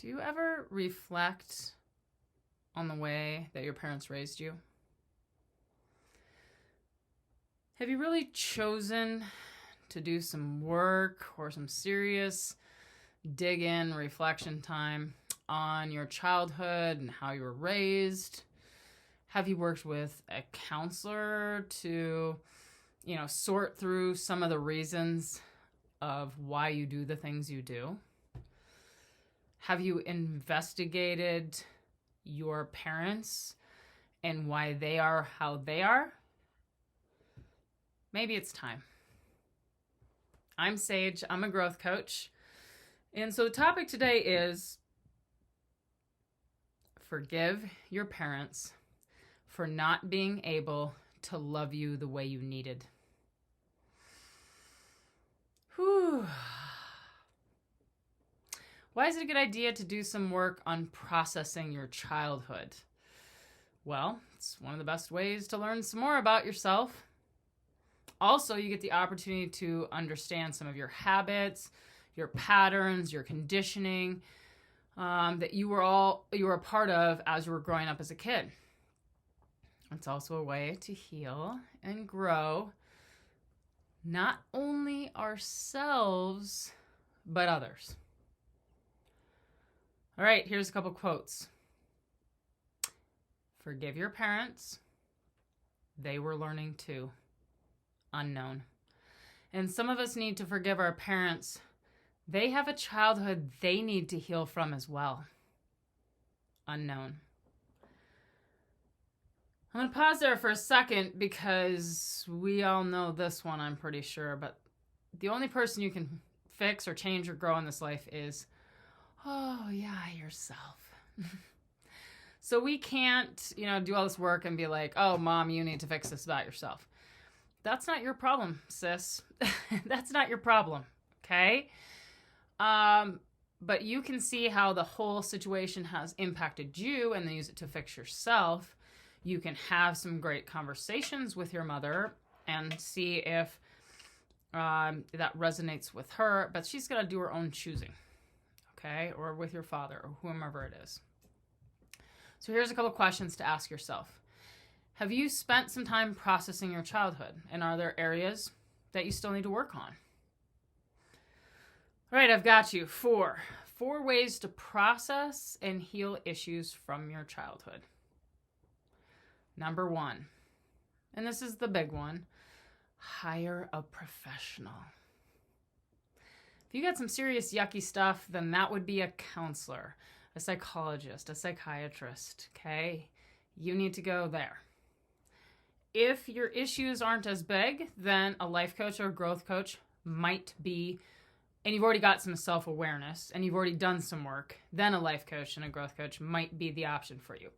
Do you ever reflect on the way that your parents raised you? Have you really chosen to do some work or some serious dig in reflection time on your childhood and how you were raised? Have you worked with a counselor to, sort through some of the reasons of why you do the things you do? Have you investigated your parents and why they are how they are? Maybe it's time. I'm Sage. I'm a growth coach. And so the topic today is forgive your parents for not being able to love you the way you needed. Whew. Why is it a good idea to do some work on processing your childhood? Well, it's one of the best ways to learn some more about yourself. Also, you get the opportunity to understand some of your habits, your patterns, your conditioning that you were a part of as you were growing up as a kid. It's also a way to heal and grow not only ourselves, but others. All right, here's a couple quotes. Forgive your parents. They were learning too. Unknown. And some of us need to forgive our parents. They have a childhood they need to heal from as well. Unknown. I'm going to pause there for a second because we all know this one, I'm pretty sure, but the only person you can fix or change or grow in this life is, yourself. So we can't, do all this work and be like, oh, mom, you need to fix this about yourself. That's not your problem, sis. That's not your problem, okay? But you can see how the whole situation has impacted you and then use it to fix yourself. You can have some great conversations with your mother and see if that resonates with her, but she's got to do her own choosing, okay? Or with your father or whomever it is. So here's a couple questions to ask yourself. Have you spent some time processing your childhood? And are there areas that you still need to work on? All right, I've got you. 4 ways to process and heal issues from your childhood. Number 1, and this is the big one, hire a professional. If you got some serious yucky stuff, then that would be a counselor, a psychologist, a psychiatrist, okay? You need to go there. If your issues aren't as big, then a life coach or a growth coach might be, and you've already got some self-awareness and you've already done some work, then a life coach and a growth coach might be the option for you.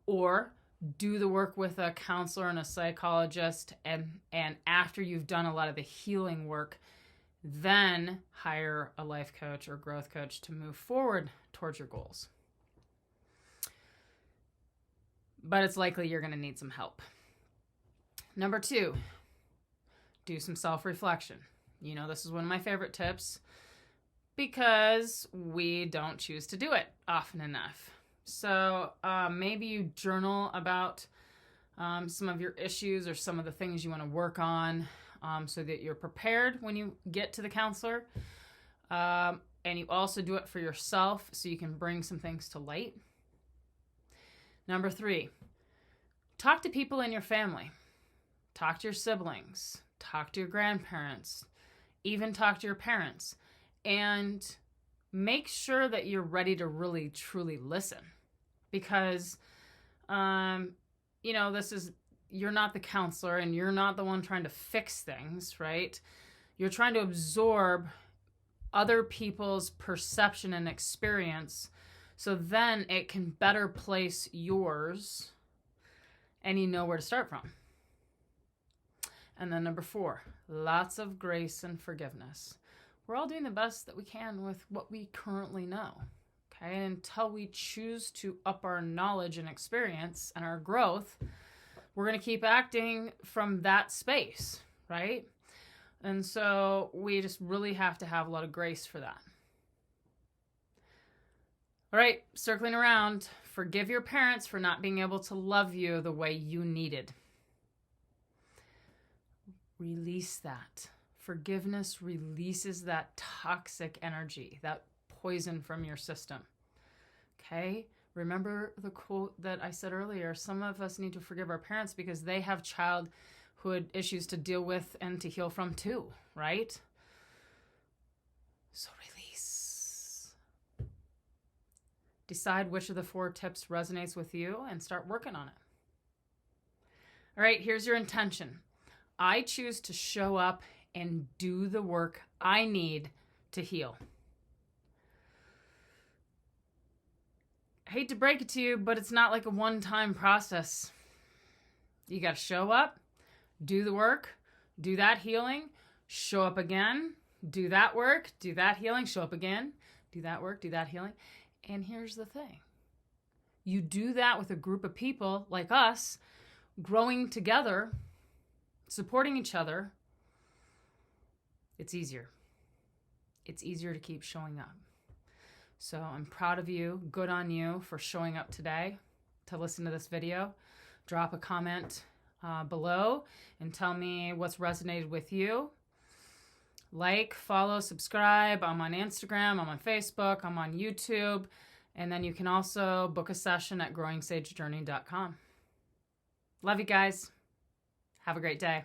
Or do the work with a counselor and a psychologist, and after you've done a lot of the healing work, then hire a life coach or growth coach to move forward towards your goals. But it's likely you're going to need some help. Number 2, do some self-reflection. This is one of my favorite tips because we don't choose to do it often enough. So maybe you journal about some of your issues or some of the things you want to work on so that you're prepared when you get to the counselor. And you also do it for yourself so you can bring some things to light. Number 3, talk to people in your family. Talk to your siblings. Talk to your grandparents. Even talk to your parents. And make sure that you're ready to really, truly listen. Because, you're not the counselor and you're not the one trying to fix things, right? You're trying to absorb other people's perception and experience so then it can better place yours and you know where to start from. And then number 4, lots of grace and forgiveness. We're all doing the best that we can with what we currently know. Okay, and until we choose to up our knowledge and experience and our growth, we're going to keep acting from that space, right? And so we just really have to have a lot of grace for that. All right, circling around. Forgive your parents for not being able to love you the way you needed. Release that. Forgiveness releases that toxic energy, that poison from your system. Okay? Remember the quote that I said earlier, some of us need to forgive our parents because they have childhood issues to deal with and to heal from too, right? So release. Decide which of the 4 tips resonates with you and start working on it. All right, here's your intention. I choose to show up and do the work I need to heal. I hate to break it to you, but it's not like a one-time process. You got to show up, do the work, do that healing, show up again, do that work, do that healing, show up again, do that work, do that healing. And here's the thing. You do that with a group of people like us, growing together, supporting each other. It's easier. It's easier to keep showing up. So I'm proud of you. Good on you for showing up today to listen to this video. Drop a comment below and tell me what's resonated with you. Like, follow, subscribe. I'm on Instagram. I'm on Facebook. I'm on YouTube. And then you can also book a session at growingsagejourney.com. Love you guys. Have a great day.